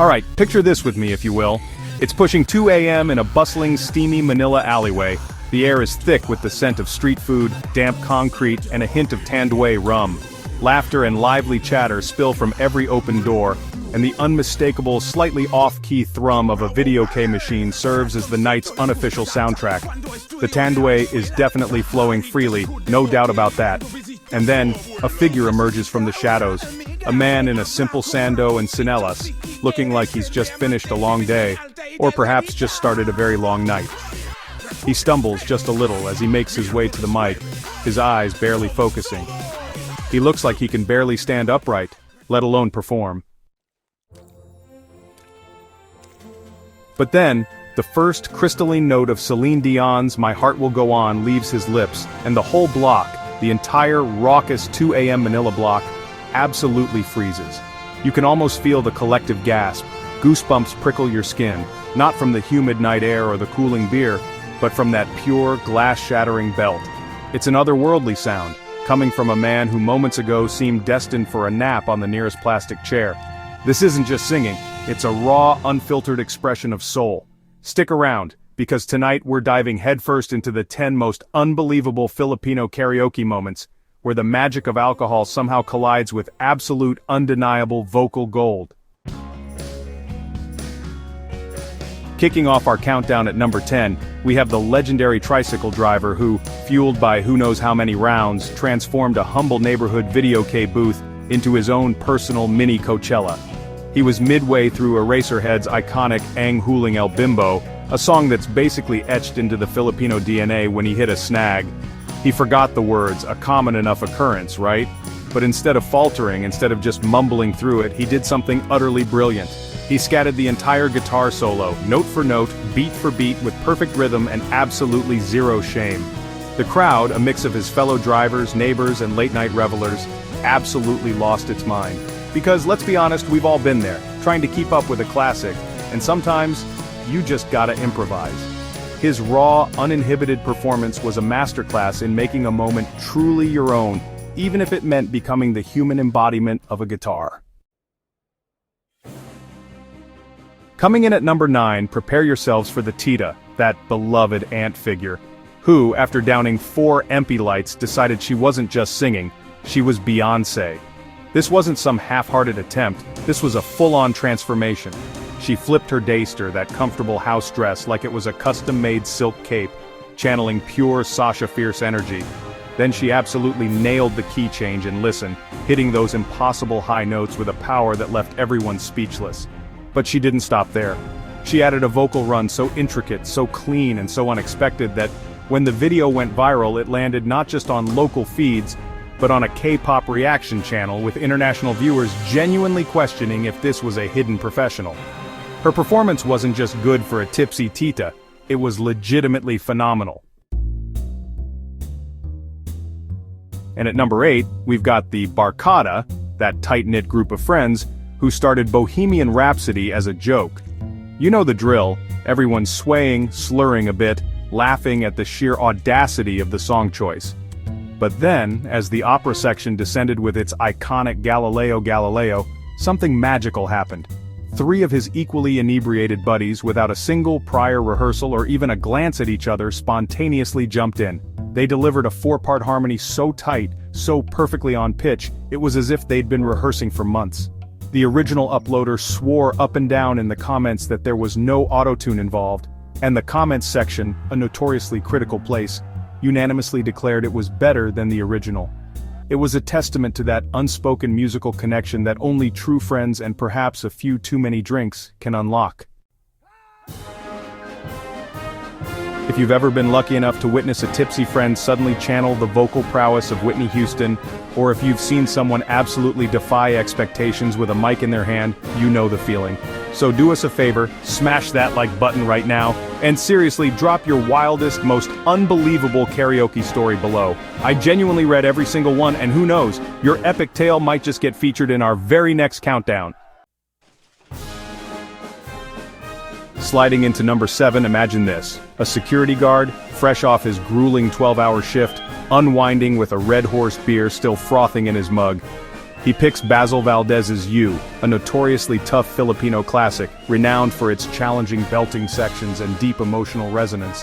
Alright, picture this with me if you will. It's pushing 2 a.m. in a bustling, steamy Manila alleyway. The air is thick with the scent of street food, damp concrete, and a hint of Tanduay rum. Laughter and lively chatter spill from every open door, and the unmistakable, slightly off-key thrum of a video game machine serves as the night's unofficial soundtrack. The Tanduay is definitely flowing freely, no doubt about that. And then, a figure emerges from the shadows. A man in a simple sando and sinellas, looking like he's just finished a long day, or perhaps just started a very long night. He stumbles just a little as he makes his way to the mic, his eyes barely focusing. He looks like he can barely stand upright, let alone perform. But then, the first crystalline note of Celine Dion's My Heart Will Go On leaves his lips, and the whole block, the entire raucous 2 a.m. Manila block, absolutely freezes. You can almost feel the collective gasp. Goosebumps prickle your skin, not from the humid night air or the cooling beer, but from that pure, glass-shattering belt. It's an otherworldly sound, coming from a man who moments ago seemed destined for a nap on the nearest plastic chair. This isn't just singing, it's a raw, unfiltered expression of soul. Stick around, because tonight we're diving headfirst into the 10 most unbelievable Filipino karaoke moments, where the magic of alcohol somehow collides with absolute, undeniable vocal gold. Kicking off our countdown at number 10, we have the legendary Tricycle driver who, fueled by who knows how many rounds, transformed a humble neighborhood video game booth into his own personal mini Coachella. He was midway through Eraserhead's iconic Ang Huling El Bimbo, a song that's basically etched into the Filipino DNA when he hit a snag. He forgot the words, a common enough occurrence, right? But instead of faltering, instead of just mumbling through it, he did something utterly brilliant. He scattered the entire guitar solo, note for note, beat for beat, with perfect rhythm and absolutely zero shame. The crowd, a mix of his fellow drivers, neighbors, and late-night revelers, absolutely lost its mind. Because, let's be honest, we've all been there, trying to keep up with a classic, and sometimes, you just gotta improvise. His raw, uninhibited performance was a masterclass in making a moment truly your own, even if it meant becoming the human embodiment of a guitar. Coming in at number 9, prepare yourselves for the Tita, that beloved ant figure, who, after downing 4 empty lights, decided she wasn't just singing, she was Beyoncé. This wasn't some half-hearted attempt, this was a full-on transformation. She flipped her dayster, that comfortable house dress, like it was a custom-made silk cape, channeling pure Sasha Fierce energy. Then she absolutely nailed the key change and listen, hitting those impossible high notes with a power that left everyone speechless. But she didn't stop there. She added a vocal run so intricate, so clean, and so unexpected that, when the video went viral, it landed not just on local feeds, but on a K-pop reaction channel with international viewers genuinely questioning if this was a hidden professional. Her performance wasn't just good for a tipsy Tita, it was legitimately phenomenal. And at number 8, we've got the Barkada, that tight-knit group of friends, who started Bohemian Rhapsody as a joke. You know the drill, everyone swaying, slurring a bit, laughing at the sheer audacity of the song choice. But then, as the opera section descended with its iconic Galileo Galileo, something magical happened. 3 of his equally inebriated buddies, without a single prior rehearsal or even a glance at each other, spontaneously jumped in. They delivered a 4-part harmony so tight, so perfectly on pitch, it was as if they'd been rehearsing for months. The original uploader swore up and down in the comments that there was no auto-tune involved, and the comments section, a notoriously critical place, unanimously declared it was better than the original. It was a testament to that unspoken musical connection that only true friends and perhaps a few too many drinks can unlock. If you've ever been lucky enough to witness a tipsy friend suddenly channel the vocal prowess of Whitney Houston, or if you've seen someone absolutely defy expectations with a mic in their hand, you know the feeling. So do us a favor, smash that like button right now, and seriously drop your wildest, most unbelievable karaoke story below. I genuinely read every single one, and who knows, your epic tale might just get featured in our very next countdown. Sliding into number 7, imagine this. A security guard, fresh off his grueling 12-hour shift, unwinding with a Red Horse beer still frothing in his mug. He picks Basil Valdez's You, a notoriously tough Filipino classic, renowned for its challenging belting sections and deep emotional resonance.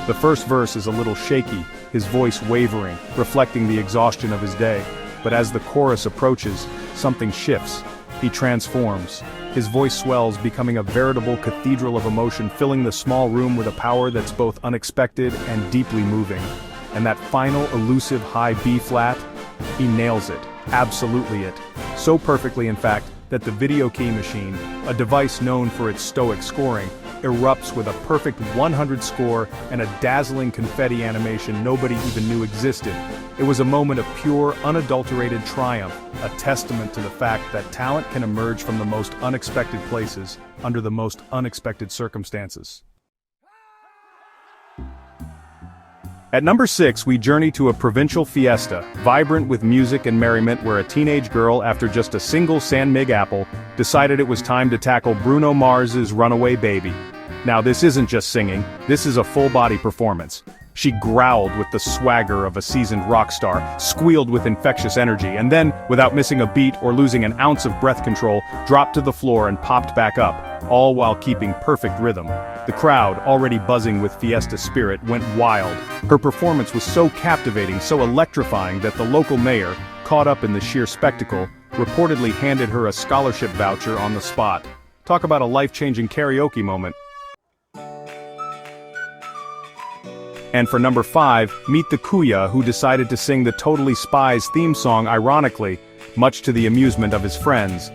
The first verse is a little shaky, his voice wavering, reflecting the exhaustion of his day. But as the chorus approaches, something shifts. He transforms. His voice swells, becoming a veritable cathedral of emotion, filling the small room with a power that's both unexpected and deeply moving. And that final elusive high B-flat? He nails it. Absolutely it. So perfectly in fact, that the video key machine, a device known for its stoic scoring, erupts with a perfect 100 score and a dazzling confetti animation nobody even knew existed. It was a moment of pure, unadulterated triumph, a testament to the fact that talent can emerge from the most unexpected places, under the most unexpected circumstances. At number 6, we journey to a provincial fiesta, vibrant with music and merriment, where a teenage girl, after just a single San Mig apple, decided it was time to tackle Bruno Mars's Runaway Baby. Now this isn't just singing, this is a full-body performance. She growled with the swagger of a seasoned rock star, squealed with infectious energy, and then, without missing a beat or losing an ounce of breath control, dropped to the floor and popped back up, all while keeping perfect rhythm. The crowd, already buzzing with fiesta spirit, went wild. Her performance was so captivating, so electrifying that the local mayor, caught up in the sheer spectacle, reportedly handed her a scholarship voucher on the spot. Talk about a life-changing karaoke moment. And for number 5, meet the Kuya, who decided to sing the Totally Spies theme song ironically, much to the amusement of his friends.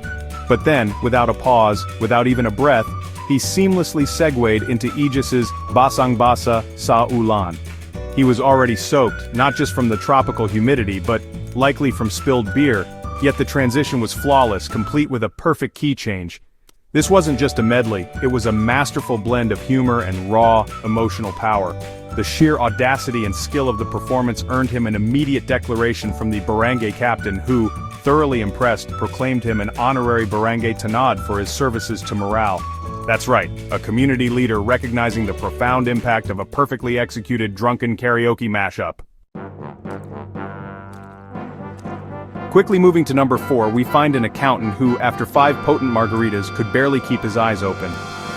But then, without a pause, without even a breath, he seamlessly segued into Aegis's Basang Basa Sa Ulan. He was already soaked, not just from the tropical humidity but likely from spilled beer, yet the transition was flawless, complete with a perfect key change. This wasn't just a medley, it was a masterful blend of humor and raw, emotional power. The sheer audacity and skill of the performance earned him an immediate declaration from the barangay captain who, thoroughly impressed, proclaimed him an honorary barangay tanod for his services to morale. That's right, a community leader recognizing the profound impact of a perfectly executed drunken karaoke mashup. Quickly moving to number 4, we find an accountant who, after 5 potent margaritas, could barely keep his eyes open.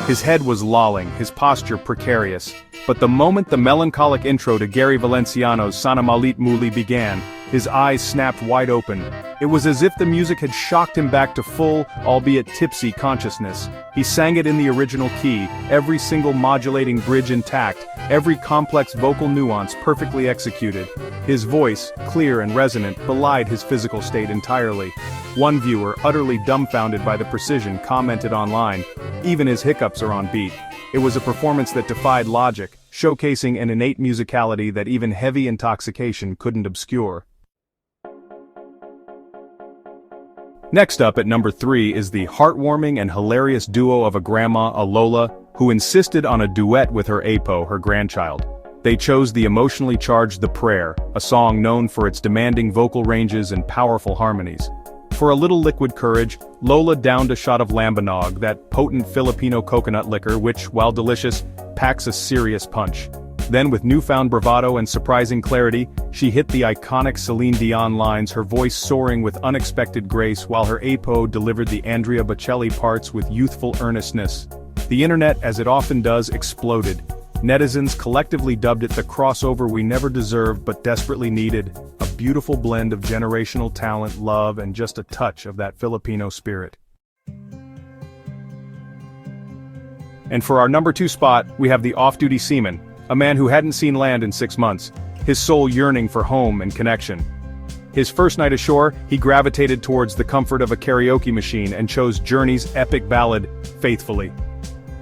His head was lolling, his posture precarious. But the moment the melancholic intro to Gary Valenciano's Sana Malit Muli began, his eyes snapped wide open. It was as if the music had shocked him back to full, albeit tipsy, consciousness. He sang it in the original key, every single modulating bridge intact, every complex vocal nuance perfectly executed. His voice, clear and resonant, belied his physical state entirely. One viewer, utterly dumbfounded by the precision, commented online, "Even his hiccups are on beat." It was a performance that defied logic, showcasing an innate musicality that even heavy intoxication couldn't obscure. Next up at number 3 is the heartwarming and hilarious duo of a grandma, a Lola, who insisted on a duet with her Apo, her grandchild. They chose the emotionally charged The Prayer, a song known for its demanding vocal ranges and powerful harmonies. For a little liquid courage, Lola downed a shot of lambanog, that potent Filipino coconut liquor which, while delicious, packs a serious punch. Then with newfound bravado and surprising clarity, she hit the iconic Celine Dion lines, her voice soaring with unexpected grace while her Apo delivered the Andrea Bocelli parts with youthful earnestness. The internet, as it often does, exploded. Netizens collectively dubbed it the crossover we never deserved but desperately needed, a beautiful blend of generational talent, love, and just a touch of that Filipino spirit. And for our number 2 spot, we have the off-duty Seaman, a man who hadn't seen land in 6 months, his soul yearning for home and connection. His first night ashore, he gravitated towards the comfort of a karaoke machine and chose Journey's epic ballad, Faithfully.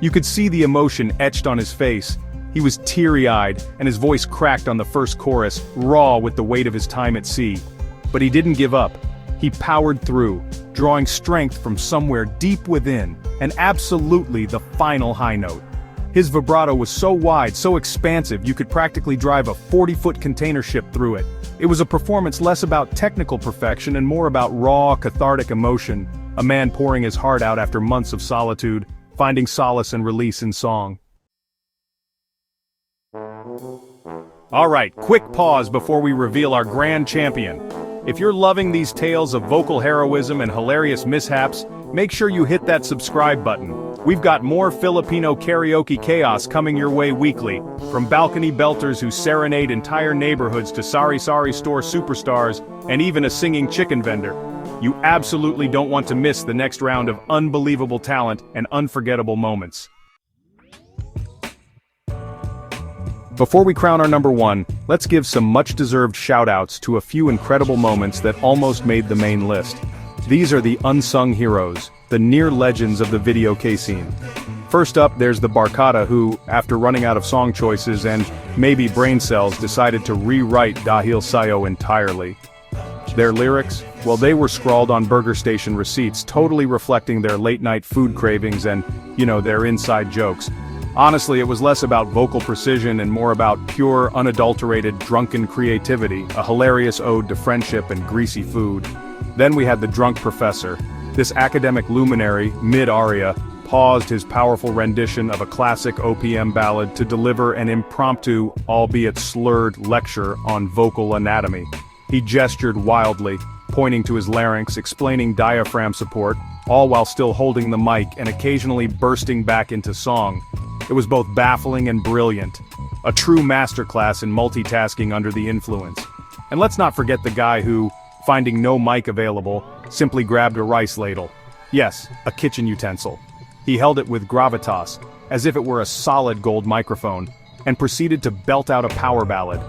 You could see the emotion etched on his face. He was teary-eyed, and his voice cracked on the first chorus, raw with the weight of his time at sea. But he didn't give up. He powered through, drawing strength from somewhere deep within, and absolutely the final high note. His vibrato was so wide, so expansive, you could practically drive a 40-foot container ship through it. It was a performance less about technical perfection and more about raw, cathartic emotion, a man pouring his heart out after months of solitude, finding solace and release in song. Alright, quick pause before we reveal our grand champion. If you're loving these tales of vocal heroism and hilarious mishaps, make sure you hit that subscribe button. We've got more Filipino karaoke chaos coming your way weekly, from balcony belters who serenade entire neighborhoods to sari-sari store superstars, and even a singing chicken vendor. You absolutely don't want to miss the next round of unbelievable talent and unforgettable moments. Before we crown our number one, let's give some much-deserved shout-outs to a few incredible moments that almost made the main list. These are the unsung heroes, the near legends of the video K scene. First up, there's the Barkada who, after running out of song choices and maybe brain cells, decided to rewrite Dahil Sayo entirely. Their lyrics? Well, they were scrawled on burger station receipts, totally reflecting their late-night food cravings and, their inside jokes. Honestly, it was less about vocal precision and more about pure, unadulterated, drunken creativity, a hilarious ode to friendship and greasy food. Then we had the drunk professor. This academic luminary, mid-aria, paused his powerful rendition of a classic OPM ballad to deliver an impromptu, albeit slurred, lecture on vocal anatomy. He gestured wildly, pointing to his larynx, explaining diaphragm support, all while still holding the mic and occasionally bursting back into song. It was both baffling and brilliant. A true masterclass in multitasking under the influence. And let's not forget the guy who, finding no mic available, simply grabbed a rice ladle. Yes, a kitchen utensil. He held it with gravitas, as if it were a solid gold microphone, and proceeded to belt out a power ballad.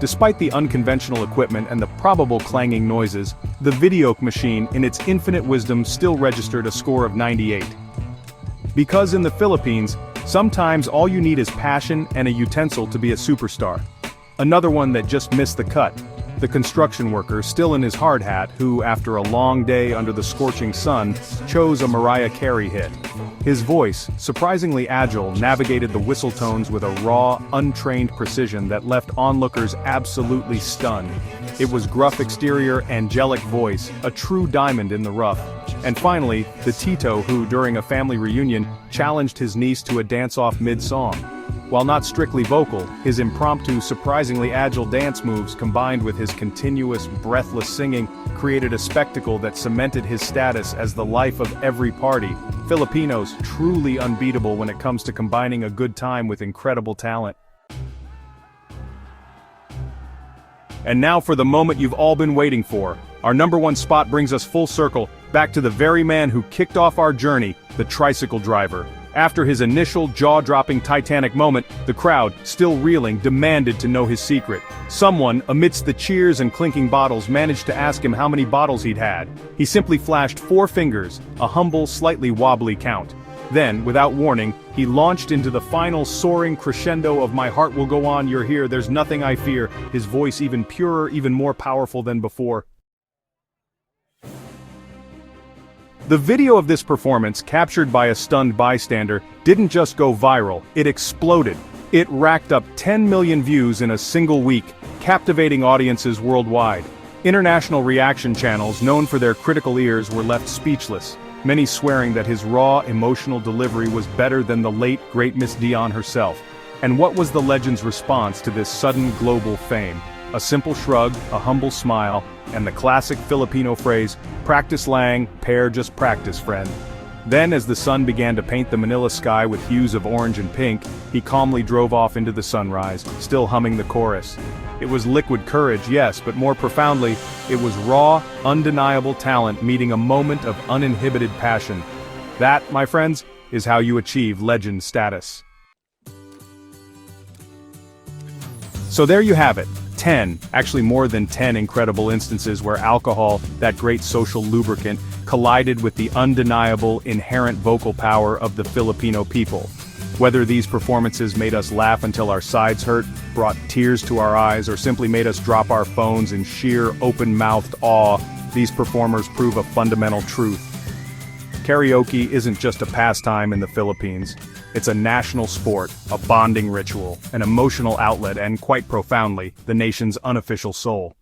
Despite the unconventional equipment and the probable clanging noises, the video machine in its infinite wisdom still registered a score of 98. Because in the Philippines, sometimes all you need is passion and a utensil to be a superstar. Another one that just missed the cut, the construction worker still in his hard hat who, after a long day under the scorching sun, chose a Mariah Carey hit. His voice, surprisingly agile, navigated the whistle tones with a raw, untrained precision that left onlookers absolutely stunned. It was gruff exterior, angelic voice, a true diamond in the rough. And finally, the Tito who, during a family reunion, challenged his niece to a dance-off mid-song. While not strictly vocal, his impromptu, surprisingly agile dance moves combined with his continuous, breathless singing created a spectacle that cemented his status as the life of every party. Filipinos truly unbeatable when it comes to combining a good time with incredible talent. And now for the moment you've all been waiting for. Our number one spot brings us full circle, back to the very man who kicked off our journey, the tricycle driver. After his initial jaw-dropping Titanic moment, the crowd, still reeling, demanded to know his secret. Someone, amidst the cheers and clinking bottles, managed to ask him how many bottles he'd had. He simply flashed 4 fingers, a humble, slightly wobbly count. Then, without warning, he launched into the final soaring crescendo of "My heart will go on, you're here, there's nothing I fear," his voice even purer, even more powerful than before. The video of this performance, captured by a stunned bystander, didn't just go viral, it exploded. It racked up 10 million views in a single week, captivating audiences worldwide. International reaction channels, known for their critical ears, were left speechless, many swearing that his raw, emotional delivery was better than the late, great Miss Dion herself. And what was the legend's response to this sudden global fame? A simple shrug, a humble smile, and the classic Filipino phrase, "Practice lang, pair just practice, friend." Then, as the sun began to paint the Manila sky with hues of orange and pink, he calmly drove off into the sunrise, still humming the chorus. It was liquid courage, yes, but more profoundly, it was raw, undeniable talent meeting a moment of uninhibited passion. That, my friends, is how you achieve legend status. So there you have it. 10, actually more than 10 incredible instances where alcohol, that great social lubricant, collided with the undeniable, inherent vocal power of the Filipino people. Whether these performances made us laugh until our sides hurt, brought tears to our eyes, or simply made us drop our phones in sheer, open-mouthed awe, these performers prove a fundamental truth. Karaoke isn't just a pastime in the Philippines. It's a national sport, a bonding ritual, an emotional outlet, and quite profoundly, the nation's unofficial soul.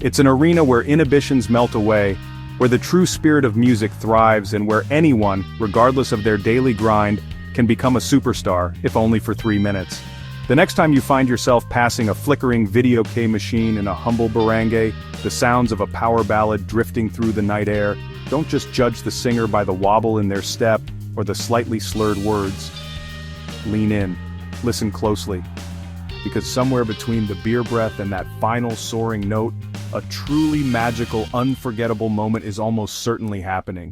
It's an arena where inhibitions melt away, where the true spirit of music thrives, and where anyone, regardless of their daily grind, can become a superstar, if only for 3 minutes. The next time you find yourself passing a flickering video-K machine in a humble barangay, the sounds of a power ballad drifting through the night air, don't just judge the singer by the wobble in their step or the slightly slurred words. Lean in, listen closely, because somewhere between the beer breath and that final soaring note, a truly magical, unforgettable moment is almost certainly happening.